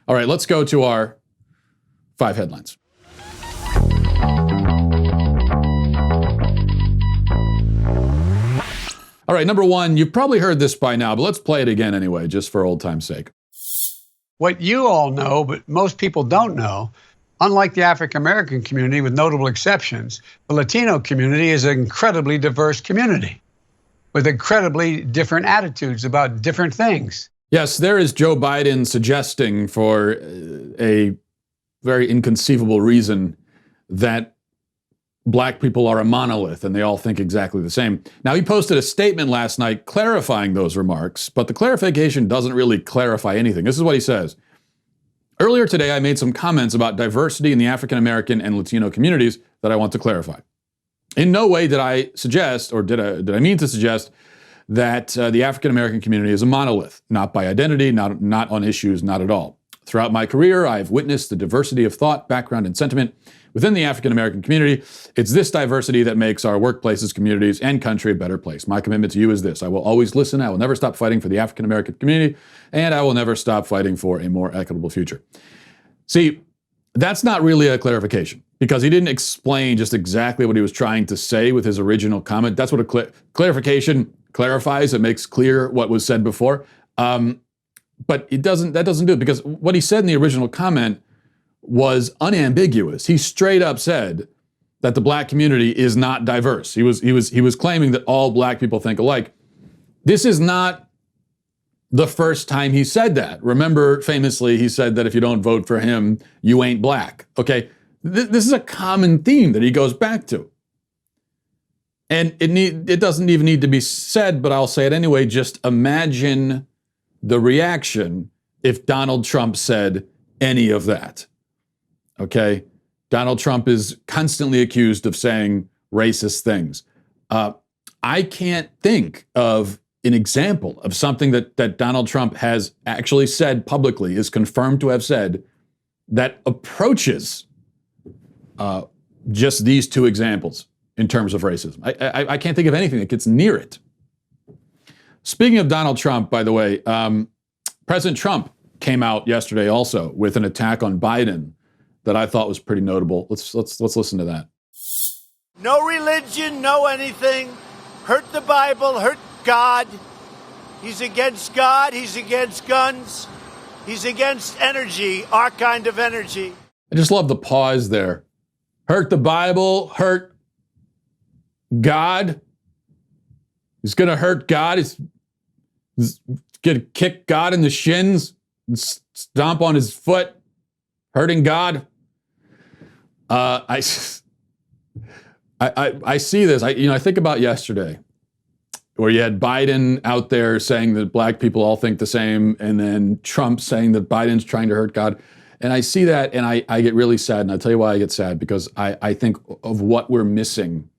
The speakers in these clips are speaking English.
All right, let's go to our 5 headlines. All right, number 1, you've probably heard this by now, but let's play it again anyway, just for old time's sake. What you all know, but most people don't know, unlike the African American community, with notable exceptions, the Latino community is an incredibly diverse community with incredibly different attitudes about different things. Yes, there is Joe Biden suggesting, for a very inconceivable reason, that black people are a monolith and they all think exactly the same. Now, he posted a statement last night clarifying those remarks, but the clarification doesn't really clarify anything. This is what he says. Earlier today, I made some comments about diversity in the African American and Latino communities that I want to clarify. In no way did I suggest, or did I mean to suggest, that the African American community is a monolith, not by identity, not on issues, not at all. Throughout my career, I've witnessed the diversity of thought, background, and sentiment within the African American community. It's this diversity that makes our workplaces, communities, and country a better place. My commitment to you is this: I will always listen. I will never stop fighting for the African American community, and I will never stop fighting for a more equitable future. See, that's not really a clarification, because he didn't explain just exactly what he was trying to say with his original comment. That's what a clarification clarifies. It makes clear what was said before. But that doesn't do it, because what he said in the original comment was unambiguous. He straight up said that the black community is not diverse. He was claiming that all black people think alike. This is not the first time he said that. Remember, famously, he said that if you don't vote for him, you ain't black. Okay, this is a common theme that he goes back to. And it doesn't even need to be said, but I'll say it anyway. Just imagine the reaction if Donald Trump said any of that. Okay? Donald Trump is constantly accused of saying racist things. I can't think of an example of something that Donald Trump has actually said publicly, is confirmed to have said, that approaches just these 2 examples in terms of racism. I can't think of anything that gets near it. Speaking of Donald Trump, by the way, President Trump came out yesterday also with an attack on Biden that I thought was pretty notable. Let's listen to that. No religion, no anything. Hurt the Bible, hurt God. He's against God, he's against guns, he's against energy, our kind of energy. I just love the pause there. Hurt the Bible, hurt God. He's going to hurt God. He's going to kick God in the shins and stomp on his foot, hurting God. I see this. I think about yesterday, where you had Biden out there saying that black people all think the same, and then Trump saying that Biden's trying to hurt God. And I see that, and I get really sad. And I'll tell you why I get sad, because I think of what we're missing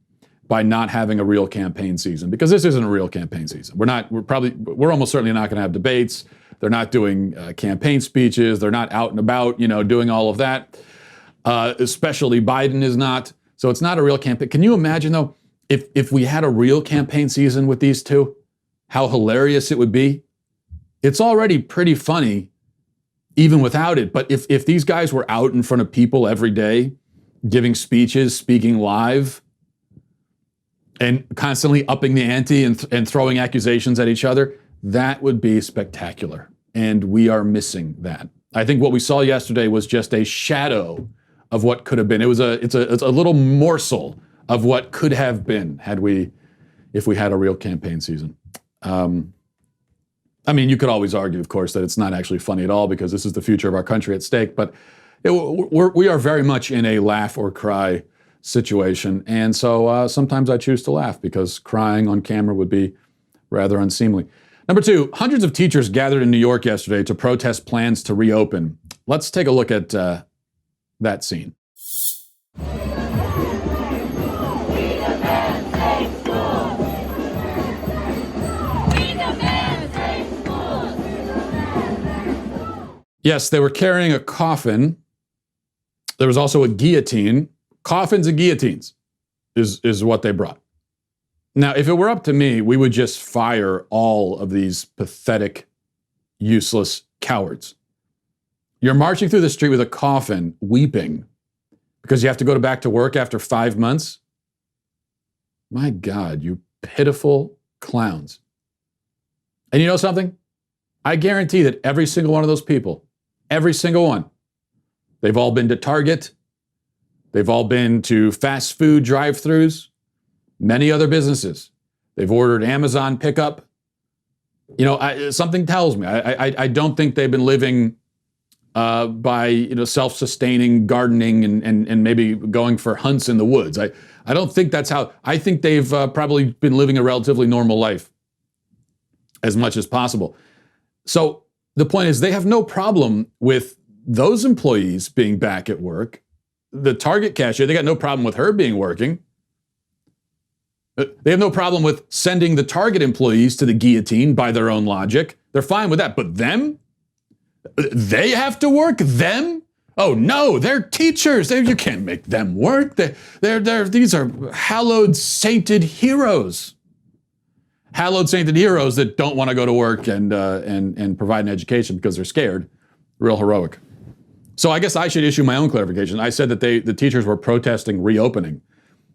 by not having a real campaign season, because this isn't a real campaign season. We're almost certainly not going to have debates. They're not doing campaign speeches. They're not out and about, doing all of that. Especially Biden is not. So it's not a real campaign. Can you imagine, though, if we had a real campaign season with these 2, how hilarious it would be? It's already pretty funny, even without it. But if these guys were out in front of people every day, giving speeches, speaking live, and constantly upping the ante and throwing accusations at each other, that would be spectacular. And we are missing that. I think what we saw yesterday was just a shadow of what could have been. It's a little morsel of what could have been if we had a real campaign season. You could always argue, of course, that it's not actually funny at all, because this is the future of our country at stake. But we are very much in a laugh or cry situation. And so sometimes I choose to laugh, because crying on camera would be rather unseemly. Number 2, hundreds of teachers gathered in New York yesterday to protest plans to reopen. Let's take a look at that scene. Yes, they were carrying a coffin. There was also a guillotine. Coffins and guillotines is what they brought. Now, if it were up to me, we would just fire all of these pathetic, useless cowards. You're marching through the street with a coffin, weeping, because you have to go back to work after 5 months. My God, you pitiful clowns. And you know something? I guarantee that every single one of those people, every single one, they've all been to Target. They've all been to fast food drive-thrus, many other businesses. They've ordered Amazon pickup. You know, something tells me. I don't think they've been living by self-sustaining gardening and maybe going for hunts in the woods. I don't think that's how. I think they've probably been living a relatively normal life as much as possible. So the point is, they have no problem with those employees being back at work. The Target cashier, they got no problem with her being working. They have no problem with sending the Target employees to the guillotine by their own logic. They're fine with that. But them? They have to work? Them? Oh no, they're teachers. You can't make them work. These are hallowed, sainted heroes. Hallowed, sainted heroes that don't want to go to work and provide an education because they're scared. Real heroic. So I guess I should issue my own clarification. I said that the teachers were protesting reopening.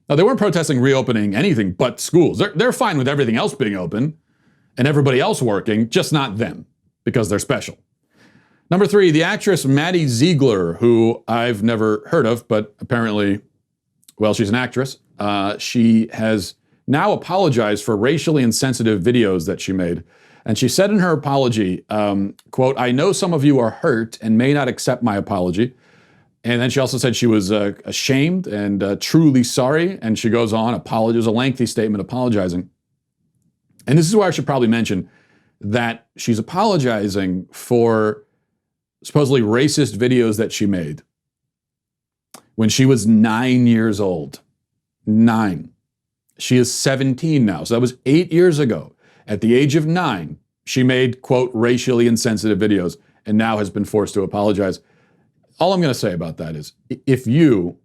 Now, they weren't protesting reopening anything but schools. They're fine with everything else being open and everybody else working, just not them, because they're special. Number 3, the actress Maddie Ziegler, who I've never heard of, but apparently, well, she's an actress. She has now apologized for racially insensitive videos that she made. And she said in her apology, quote, "I know some of you are hurt and may not accept my apology." And then she also said she was ashamed and truly sorry. And she goes on, it was a lengthy statement apologizing. And this is where I should probably mention that she's apologizing for supposedly racist videos that she made when she was 9 years old. 9. She is 17 now. So that was 8 years ago. At the age of 9, she made, quote, racially insensitive videos and now has been forced to apologize. All I'm going to say about that is, if you,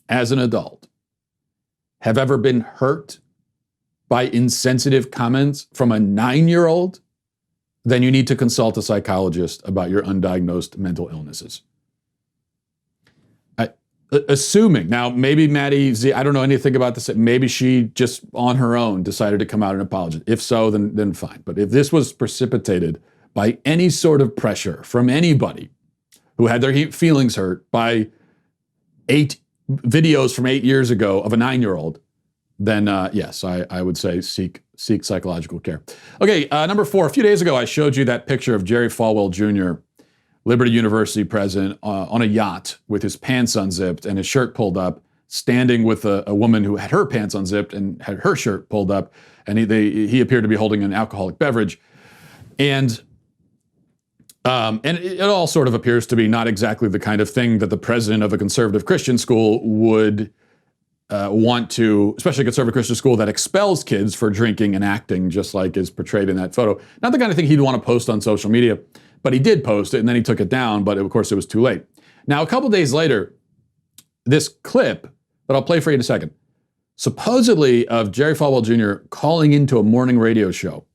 as an adult, have ever been hurt by insensitive comments from a 9-year-old, then you need to consult a psychologist about your undiagnosed mental illnesses. Assuming, now maybe Maddie Z, I don't know anything about this, maybe she just on her own decided to come out and apologize. If so, then fine. But if this was precipitated by any sort of pressure from anybody who had their feelings hurt by 8 videos from 8 years ago of a 9-year-old, then yes, I would say seek psychological care. Okay, number 4, a few days ago I showed you that picture of Jerry Falwell Jr., Liberty University president, on a yacht with his pants unzipped and his shirt pulled up, standing with a woman who had her pants unzipped and had her shirt pulled up, and he appeared to be holding an alcoholic beverage. And it all sort of appears to be not exactly the kind of thing that the president of a conservative Christian school would want to, especially a conservative Christian school that expels kids for drinking and acting just like is portrayed in that photo. Not the kind of thing he'd want to post on social media, but he did post it and then he took it down, but of course it was too late. Now, a couple days later, this clip that I'll play for you in a second, supposedly of Jerry Falwell Jr. calling into a morning radio show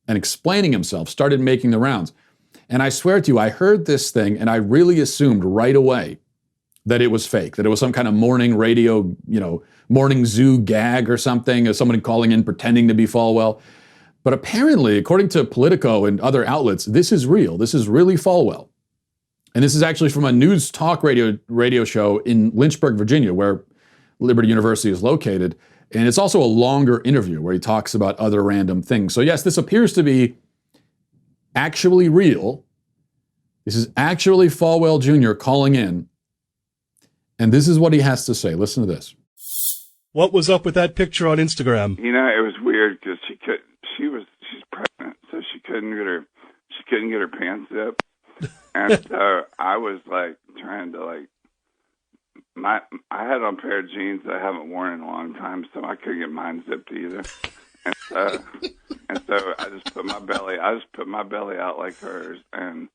and explaining himself, started making the rounds. And I swear to you, I heard this thing and I really assumed right away that it was fake, that it was some kind of morning radio, morning zoo gag or something, or somebody calling in pretending to be Falwell. But apparently, according to Politico and other outlets, this is real. This is really Falwell. And this is actually from a news talk radio show in Lynchburg, Virginia, where Liberty University is located. And it's also a longer interview where he talks about other random things. So yes, this appears to be actually real. This is actually Falwell Jr. calling in. And this is what he has to say. Listen to this. What was up with that picture on Instagram? It was weird because she's pregnant, so she couldn't get her pants zipped. And so I was like trying to I had on a pair of jeans that I haven't worn in a long time, so I couldn't get mine zipped either. And so I just put my belly out like hers, and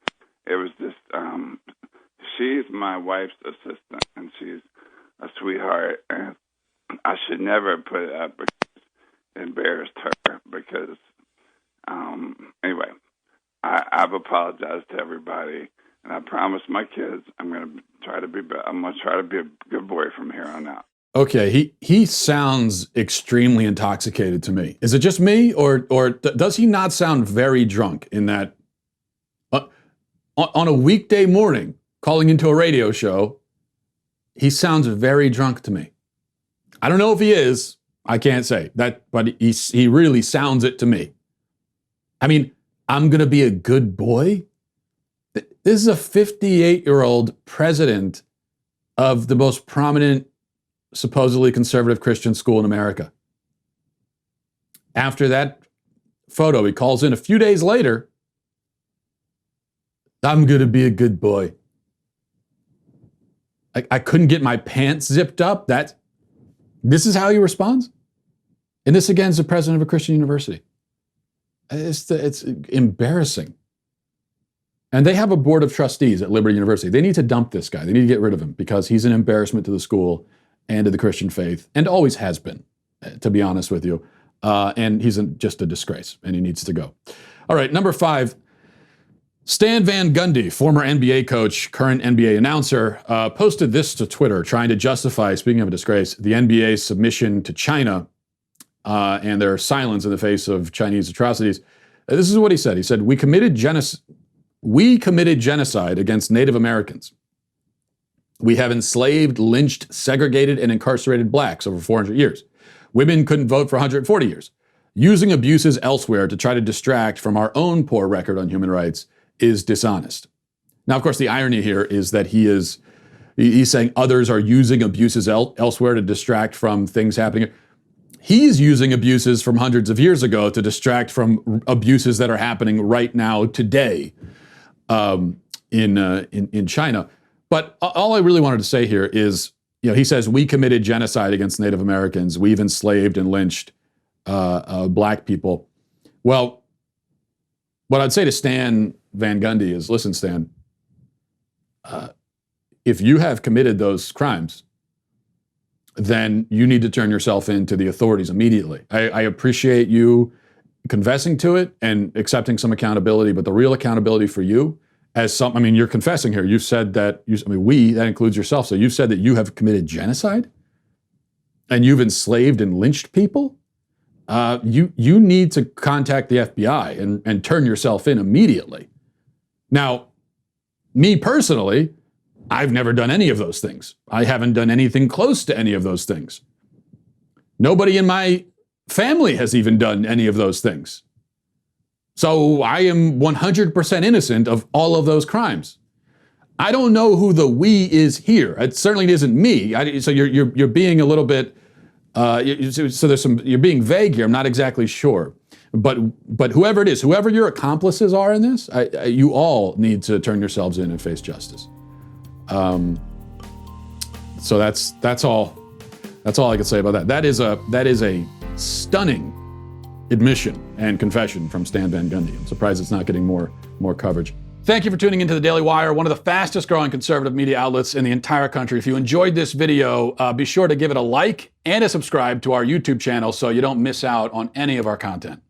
it was just she's my wife's assistant, and she's a sweetheart, and I should never have put it up because it embarrassed her. Because anyway, I've apologized to everybody. And I promise my kids I'm going to try to be a good boy from here on out. Okay, he sounds extremely intoxicated to me. Is it just me, or does he not sound very drunk in that on a weekday morning calling into a radio show, he sounds very drunk to me. I don't know if he is. I can't say that, but he really sounds it to me. I mean, I'm going to be a good boy? This is a 58-year-old president of the most prominent, supposedly conservative Christian school in America. After that photo, he calls in a few days later, I'm going to be a good boy. I couldn't get my pants zipped up. This is how he responds? And this again is the president of a Christian university. It's embarrassing. And they have a board of trustees at Liberty University. They need to dump this guy. They need to get rid of him because he's an embarrassment to the school and to the Christian faith, and always has been, to be honest with you. And he's just a disgrace, and he needs to go. All right, number 5, Stan Van Gundy, former NBA coach, current NBA announcer, posted this to Twitter, trying to justify, speaking of a disgrace, the NBA's submission to China and their silence in the face of Chinese atrocities. This is what he said. He said, we committed genocide against Native Americans. We have enslaved, lynched, segregated, and incarcerated blacks over 400 years. Women couldn't vote for 140 years. Using abuses elsewhere to try to distract from our own poor record on human rights is dishonest. Now, of course, the irony here is that he's saying others are using abuses elsewhere to distract from things happening. He's using abuses from hundreds of years ago to distract from abuses that are happening right now today in China. But all I really wanted to say here is, he says, we committed genocide against Native Americans. We've enslaved and lynched black people. Well, what I'd say to Stan Van Gundy is, listen, Stan, if you have committed those crimes, then you need to turn yourself in to the authorities immediately. I appreciate you confessing to it and accepting some accountability, but the real accountability for you you're confessing here. You've said that, that includes yourself. So you've said that you have committed genocide and you've enslaved and lynched people. You need to contact the FBI and turn yourself in immediately. Now, me personally, I've never done any of those things. I haven't done anything close to any of those things. Nobody in my family has even done any of those things. So I am 100% innocent of all of those crimes. I don't know who the we is here. It certainly isn't me. So you're being a little bit, you're being vague here. I'm not exactly sure. But whoever it is, whoever your accomplices are in this, you all need to turn yourselves in and face justice. So that's all I can say about that. That is a stunning admission and confession from Stan Van Gundy. I'm surprised it's not getting more coverage. Thank you for tuning into the Daily Wire, one of the fastest growing conservative media outlets in the entire country. If you enjoyed this video, be sure to give it a like and a subscribe to our YouTube channel so you don't miss out on any of our content.